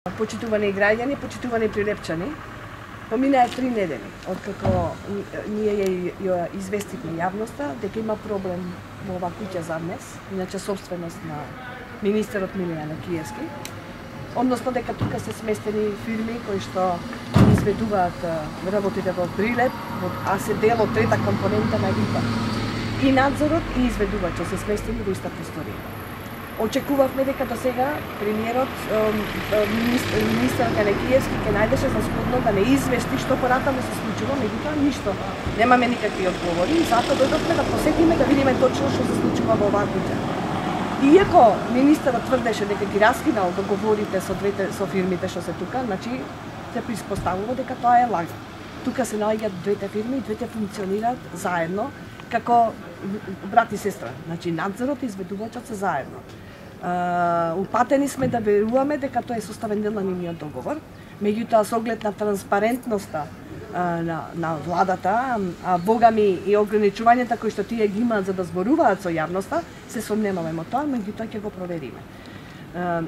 Почитувани граѓани, почитувани прилепчани, поминаа 3 недели откако ние ја известивме јавноста дека има проблем во оваа куќа за днес, иначе собственост на министерот Милијан Киевски, односно дека тука се сместени фирми кои што изведуваат работите во Прилеп, а се дел од трета компонента на ИПА. И надзорот и изведувачот се сместени во иста просторија. Очекувавме дека до сега премиерот, министерот Киевски ќе најдеше за сходно да не извести што поратаму се случува, меѓутоа ништо. Немаме никакви одговори и затоа дојдовме да посетиме да видиме точно што се случува во оваа куќа. Иако министерот тврдеше дека ги раскинал договорите со фирмите што се тука, значи се приспоставува дека тоа е лага. Тука се наоѓаат двете фирми и двете функционираат заедно како брат и сестра. Значи надзорот и изведувачот се заедно. Упатени сме да веруваме дека тоа е составен дел на нивниот договор, меѓутоа со оглед на транспарентноста на владата, а богами и ограничувањата кои што тие ги имаат за да зборуваат со јавноста, се сомневаме во тоа, меѓутоа ќе го провериме.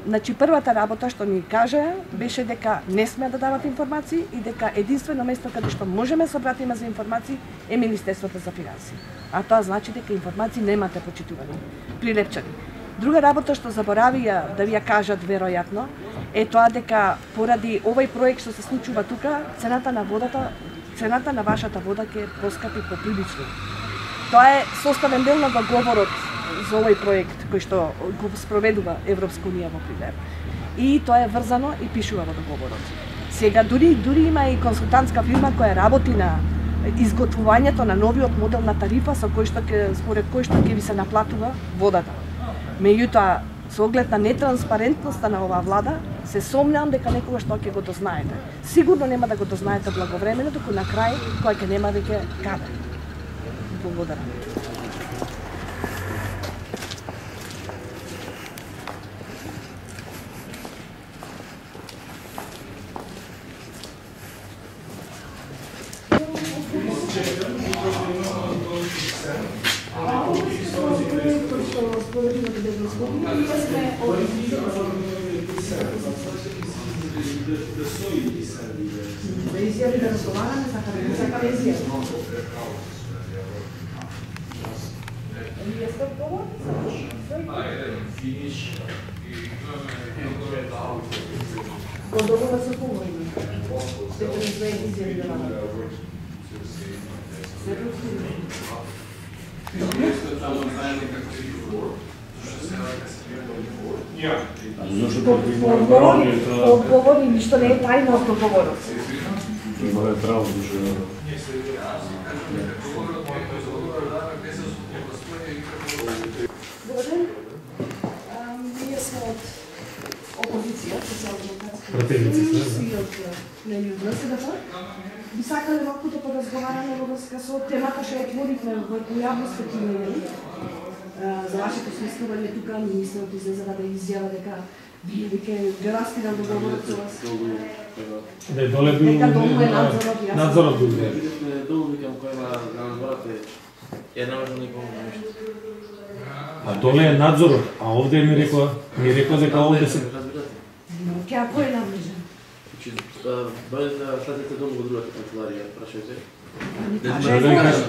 Значи првата работа што ни каже беше дека не сме да дават информации и дека единствено место каде што можеме се обратиме за информации е Министерството за финансии. А тоа значи дека информации немате, почитувани прилепчани. Друга работа што заборавија да ви ја кажат веројатно е тоа дека поради овој проект што се случува тука, цената на водата, цената на вашата вода ќе поскапи поприлично. Тоа е составен дел на договорот за овој проект кој што го спроведува Европска унија во Прилеп. И тоа е врзано и пишува во договорот. Сега дури има и консултантска фирма која работи на изготвувањето на новиот модел на тарифа со кој што според кој што ќе ви се наплатува водата. Меѓутоа, со оглед на нетранспарентноста на оваа влада, се сомневам дека некогаш тоа ќе го дознаете. Сигурно нема да го дознаете благовремено, доку на крај кој ќе нема веќе каде. Благодарам. Одговори, ништо не е тајно од договорот. Има е право да Добар ден. Ние сме од опозиција, социјалдемократска Пратеници и од Нејудна СДФ. Би сакале малку да поразговараме во врска со темата што отворивме во јавноста тие за вашето присуствување тука. Министерот излезе да изјава дека вие веќе раскинал договорот со вас. Да, доле бил надзорот бил. Долу викам кој има надзорот е не може никому ништо. А доле е надзорот, а овде ми рекла дека овде се... Ке кој е надлежен? Дојдете да слезете долу во другата канцеларија, прашајте. Ни кажа.